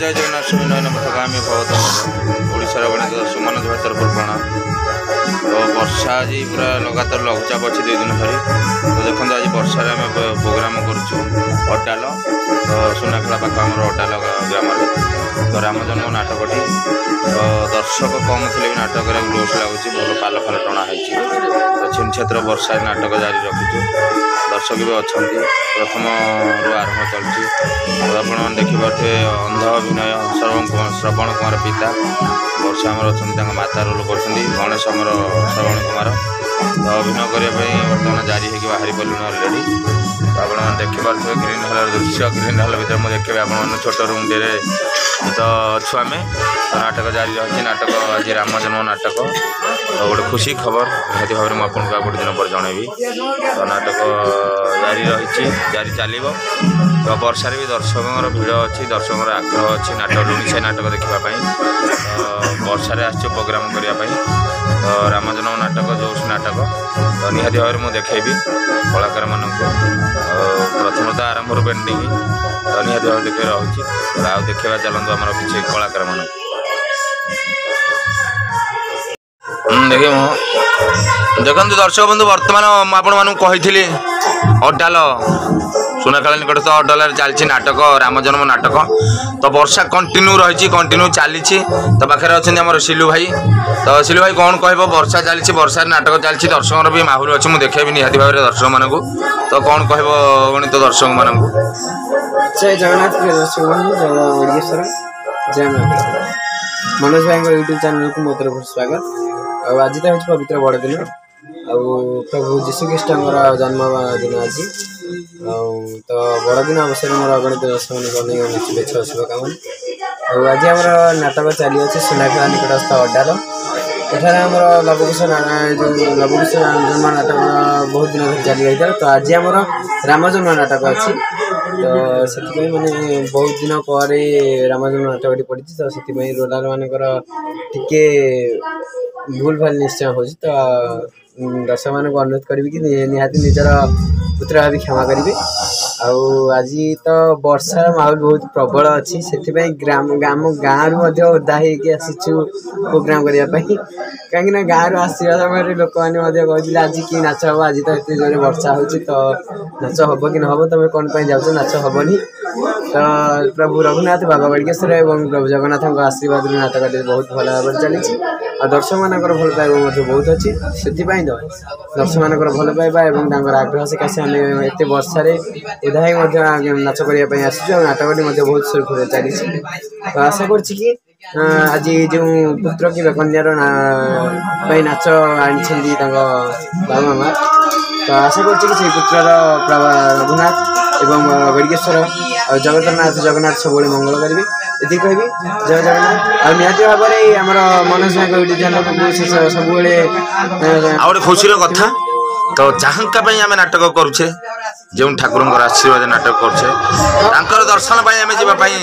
जय जगन्नाथ विनय नमगामी भगत ओडार गणित दर्शक मान तरफ प्रणाम। तो वर्षा आज पूरा लगातार लघुचाप अच्छी 2 दिन धरी। तो देखो आज वर्षा आम प्रोग्राम करडाल तो सुनाखेला पाख आम अडाल ग्राम तो राम जन्म नाटकटी तो दर्शक कम थे भी नाटक जोश लगुच भल पाल फाल टणाई तो छिन क्षेत्र वर्षा नाटक जारी रखीचु दर्शक भी अच्छा प्रथम रु आरंभ चलती आप देखिपे अंध अभिनय श्रवण कुमार पिता वर्षा आमर अच्छा माता रोल कर गणेश आमर श्रवण कुमार तो अभिनय करने बर्तमान जारी होगी बाहरी पड़े अलरेडी तो आप देखिपे ग्रीन हॉल दृश्य ग्रीन हॉल भर मुझे देखिए आप छोट रूम टे तो अच्छु आम तो नाटक जारी रही नाटक आज राम जन्म नाटक तो गोटे खुशी खबर निहती भाव में आपको गोटे दिन पर जनइबी तो नाटक जारी रही जारी चलो तो वर्षार भी दर्शकों भिड़ अच्छी दर्शकों आग्रह अच्छी नाटक लुणिसाई नाटक देखापी तो वर्षार प्रोग्राम करने तो राम जन्म नाटक जोश नाटक तो निहती भाव में मुझे देखी कलाकार मान प्रथम तो आरंभ पेंडिंग तो निहती भाव देखे रही आउ देखा चलते आम किसी कलाकार मान देखिए देखो दर्शक बंधु बर्तमान आपड़ी अडाल सुनाखेला निकटस्थ अडाल चलती नाटक राम जन्म नाटक तो वर्षा कंटिन्यू रही कंटिन्यू चली तो पाखे अच्छा सिलू भाई तो सिलू भाई कौन कह वर्षा चली वर्षा नाटक चलती दर्शकों भी माहौल अच्छी मुझे देखेबी निहाती भाव दर्शक मान तो कौन कह गणित दर्शक मान जय जगन्नाथ दर्शक बंधु जय मनोज भाई यूट्यूब चैनल को मो तरफ स्वागत आज तो हूँ पवित्र बड़दिन आ प्रभु जीशु ख्रीष्ट जन्मदिन आज तो बड़दिन अवसर मोर गणित दर्शक शुभेच्छा शुभकामना आज आम नाटक चली अच्छे सुनाखेला निकटस्थ अड्डार एठार आम लवकुश जो लवकुश जन्म नाटक बहुत दिन धरी चली रही तो आज आम राम जन्म नाटक अच्छी तो से मैंने बहुत दिन पर राम जन्म नाटक पड़ी तो से रोलार मानकर टिके भूल भाल निश्चय हो तो दर्शक मान को अनुरोध करी कि निहाती निजर पुत्र भाभी क्षमा करेंगे आज तो वर्षार माहौल बहुत प्रबल अच्छी से ग्राम गाँव ओदा होसीचु प्रोग्राम करने कहीं गाँव आसवा समय लोक मैंने कहते आज कि नाच हम आज तो ये जोर वर्षा हो तो नाच हम कि नब तुम कौन जाऊ नाच हेनी तो प्रभु रघुनाथ बाबा बड़गेश्वर और प्रभु जगन्नाथ आशीर्वाद नाटक बहुत भल भाव चली और दर्शक मान भल पाइबा बहुत अच्छी से दर्शक मान भल पाइबा और आग्रह सकाशे आम एत वर्षार उदा ही नाच करने आसो नाटक बहुत सुरखुर चली तो आशा कर आज जो पुत्र कि कन्यार नाच आनी बाबा मामा तो आशा कर पुत्रर रघुनाथ एवं गड़गेश्वर और जगन्नाथ सब मंगल करेंगे ये कहि जय जगन्नाथ और निहती भाव में आम मनोज भाई यूट्यूब चैनल सब खुशी कथा तो जहाँ आम नाटक करुचे जो ठाकुर आशीर्वाद नाटक कर दर्शन आम जावाई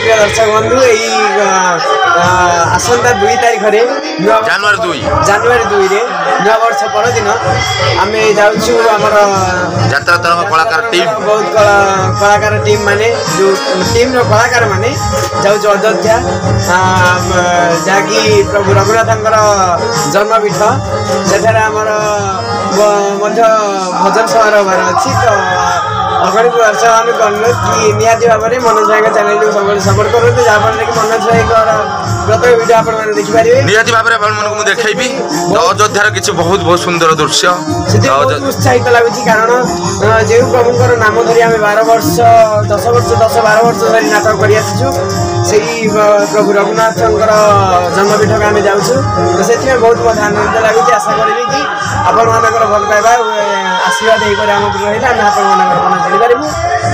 दर्शक बंधु आसंता 2 तारीख जनवरी 2 नया वर्ष परदिन आम जामर यात्रा तरफ कलाकार टीम बहुत कलाकार टीम माने जो टीम कलाकार माने जाऊँ अयोध्या जहाँकि प्रभु रघुनाथ जन्मपीठ से भजन समारोह अच्छी तो अगड़ी दर्शक मान अनुरोध कि निहती भाव में मनोज भाई चैनल को सब सपोर्ट करूँ जहाँफल कि मनोज भाई प्रत्येक वीडियो आप देखिपारे निहती भाव में देखी तो अयोध्यार किसी बहुत बहुत सुंदर दृश्य बहुत उत्साहित लगुच कारण जो प्रभुंर नाम धरी आम 12 वर्ष 10 वर्ष धरी नाटक कर से प्रभु रघुनाथ जन्मपीठ को आम जाऊँ तो से बहुत मत आनंद लगुच आशा करी कि आपण मानकर भल पाइबा आशीर्वाद होकर आम रहा आम आपण जापर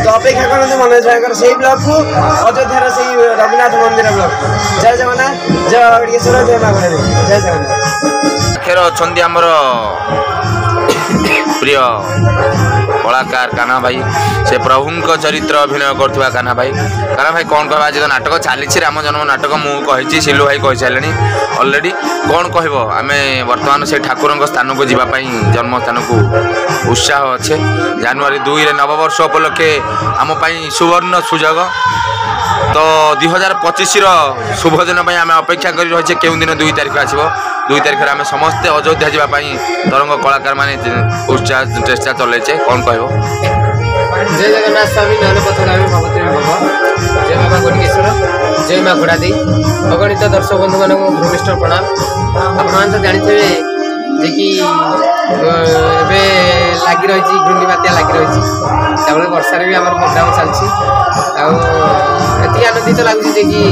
तो अपेक्षा करते मनोज भाई से ब्लॉग को अयोध्यार से रघुनाथ मंदिर ब्लॉग जय जगन्नाथ जय गड़गेश्वर जय माँ जय जगन्नाथ अच्छा आमर प्रिय कलाकार कान्हा भाई से प्रभु चरित्र अभिनय करथुवा कान्हा भाई कौन कह आज तो नाटक चली राम जन्म नाटक मुझे सिलू भाई कही सारे अलरेडी कौन कह आम बर्तमान से ठाकुर स्थान को जावाई जन्म स्थान को उत्साह अच्छे जनवरी 2 नववर्ष उपलक्षे आम सुवर्ण सुजोग तो 2025 शुभ दिन आम अपेक्षा कर रही केउं दिन 2 तारिख आसो 2 तारिख आम समस्ते अयोध्या जावाई तरंग कलाकार मैंने उत्साह चेष्टा चलैचे कौन कह जय जगन्नाथ स्वामी नयन पथगामी भगवती भव जय बाबा गणकेश्वर जय माँ घोड़ादी अगणित दर्शक बंधु मान भूमिष्ठ प्रणाम आप जानते जे कि लगी रही घूर्णी बात्या लगी रही वर्षार भी आम प्रोग्राम चलती आनंदित लगुच कि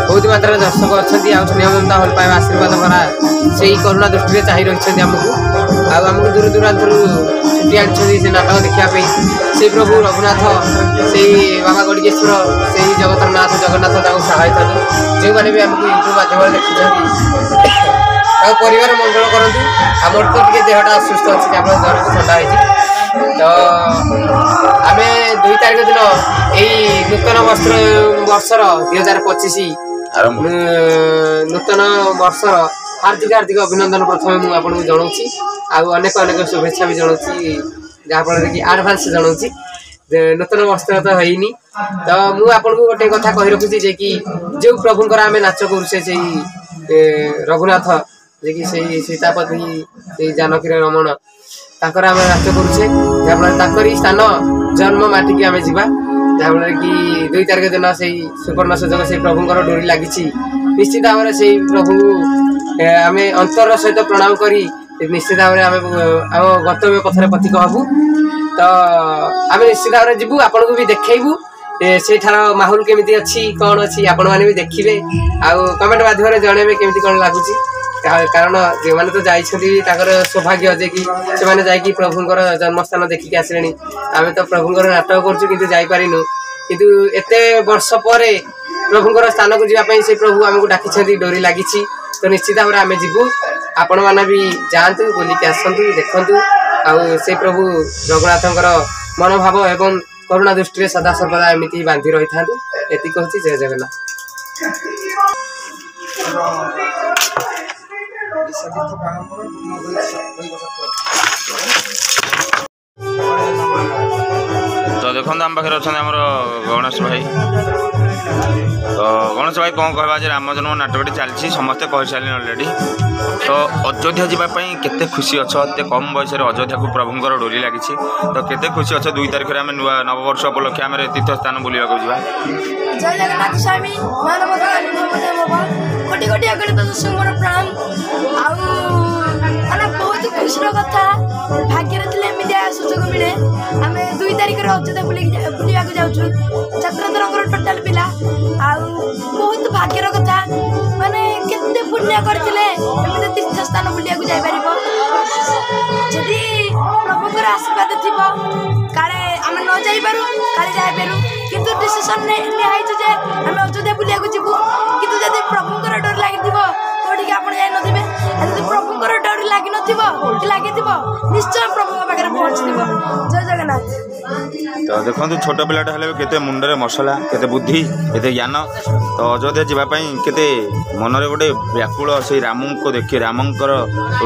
बहुत मात्रा दर्शक अच्छा स्नेह ममता भल पाइबा आशीर्वाद भरा से करुणा दृष्टि चाह रही आमको दूर दूरांत छुट्टी आनी से नाटक देखापी से प्रभु रघुनाथ से बाबा गणकेश्वर से जगतर नाथ जगन्नाथ सहायता जो मैंने भी आमको यूट्यूब माध्यम देखुं परिवार मंगल करूँ आमर तो टे देहटा असुस्थ अच्छे जहाँ ज्वर को थंडा तो आम 2 तारिख दिन यही नूतन वर्षर 2025 नूतन वर्षर हार्दिक हार्दिक अभिनंदन प्रथम मुझे आपको जनाऊँगी अनेक अनेक शुभेच्छा भी जनाऊँगी जहाँफल कि आडभांस जनाऊँगी नूतन वर्ष तो होनी तो मुझे आपको गोटे कथा कही रखुची जे कि जो प्रभुंर आम नाच करुचे रघुनाथ जे कि सीतापति से जानकी रमण ताकर आम नाच करुचे जहाँफल स्थान जन्म माटिकी आम जा जहाँफल कि 2 तारिख दिन से सुवर्ण सुजोग से प्रभुंर डोरी लगी निश्चित भाव में से प्रभु आम अंतर सहित प्रणाम करी निश्चित भाव में आम गंतव्य पथर पथिक हबू तो आम निश्चित भाव में जीवु आपन को भी देखू से माहौल केमी अच्छी कौन अच्छी आपण मैंने भी देखिए आउ कमेंट माध्यम जनइबे केमी कौन लगुच कारण जो मैंने तो जाकर सौभाग्य जे कि से जाकि प्रभुंर जन्मस्थान देखिक आसिले आम तो प्रभुंर नाटक करूँ किंतु एते वर्ष पर प्रभुंर स्थान को जावाई से प्रभु आमको डाकी डोरी लगी तो निश्चित भाव में आम जीवु आपण मैंने भी जातु बुलिक आसतु देखु से प्रभु रघुनाथंकर मनोभाव एवं करुणा दृष्टि सदा सर्वदा एमती बांधि रही था ये कहूँ जय जगन्नाथ। तो देखो आम पाखे अच्छा आम गणेश भाई तो गणेश भाई कौन कहवा राम जन्म नाटकटी चलती समस्ते कह सारे अलरेडी तो अयोध्या जावाई केते खुशी अच्छे एत कम बयस अयोध्या को प्रभुंर डोरी लगी तो केते खुशी अच्छे 2 तारिख आम नववर्ष उपलक्षे आम तीर्थ स्थान बुलवा जा जय जगन्नाथ स्वामी कोटि कोटि अगणित दर्शक प्रणाम आने बहुत खुशी कथा भाग्य एमती सुजोग मिले आम 2 तारिख अयोध्या बुलवा जाऊँ छात्र तरंगर टोटाल पिला बहुत भाग्यर कथा माने केते पुण्य करथिले एमते तीर्थ स्थान बुलिया जापर जदि प्रभुंर आशीर्वाद थी काले आम न जापारू काले जापारू किंतु डिसीजन निहाई जे आम अयोध्या बुलिया जीवु किंतु जदि प्रभुंर डोर लगी कौटिक आप जाइनथे जब प्रभुंर डोर लगी लगी निश्चय प्रभु पाखे पहुँची जय जगन्नाथ। तो देखो छोट पिलाटा हेल्ले केते मुंडरे मसला केते बुद्धि केते ज्ञान तो अयोध्या जावाई केते मनरे गोटे व्याकुल से राम को देखी रामंकर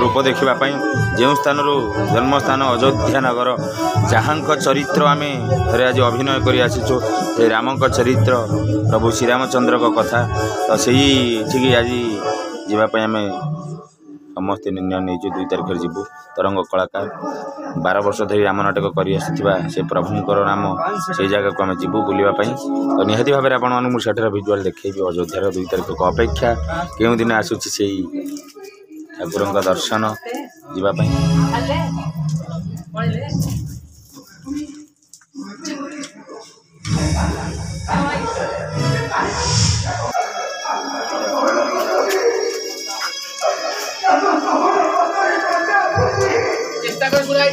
रूप देखापी जो स्थान जन्मस्थान अयोध्या नगर जहाँ चरित्र आम थे आज अभिनय कर आसीचु से राम चरित्र प्रभु श्रीरामचंद्र कथा तो से आज जावाई आम समस्ते निर्णय नहीं 2 तारिख जीवु तरंग कलाकार 12 वर्ष धरी राम नाटक कर से प्रभुंर नाम से जगह को आम जीवु बुलवाई तो निहाती भाव में आपको मुझे भिजुआल देखी अयोध्यार 2 तारिख को अपेक्षा केउं दिन आसूची से ठाकुर दर्शन जावाई चेष्टा कर बुलाई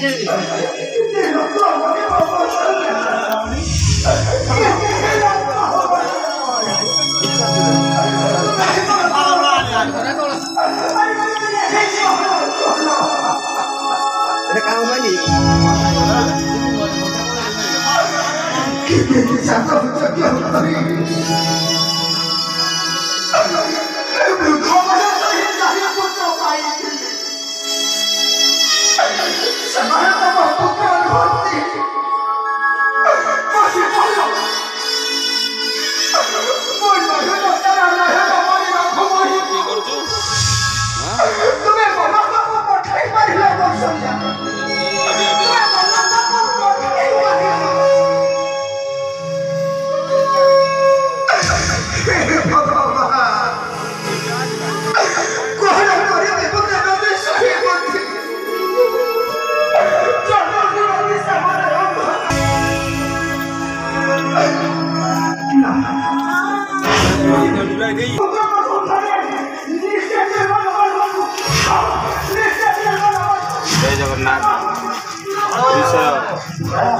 जय जगन्नाथ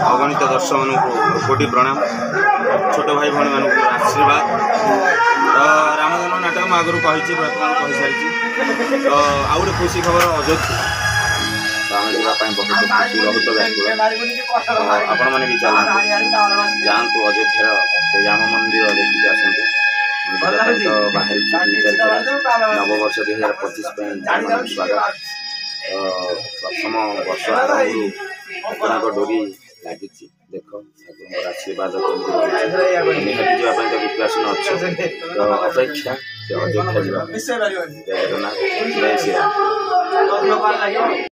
अगणित दर्शक मानू कोटि प्रणाम छोट भाई भाई मानू आशीर्वाद तो रामधन नाटक मैं आगुरी कही बर्तमान कही सारी तो आउ गोटे खुशी खबर अयोध्या तो आम जावाई बहुत खुशी बहुत व्याकुल आपण मैंने भी चलते जातु अयोध्या से राम मंदिर देखिए आसतु तो बाहर 2 तारिख नववर्ष 2025 स्वागत प्रथम वर्ष आरंभ डोरी लगी देख ठाकुर आशीर्वाद निहाती जावाई तो प्रिपेरेसन अच्छे तो अपेक्षा अयोध्या जय जगन्नाथ जय श्री राम।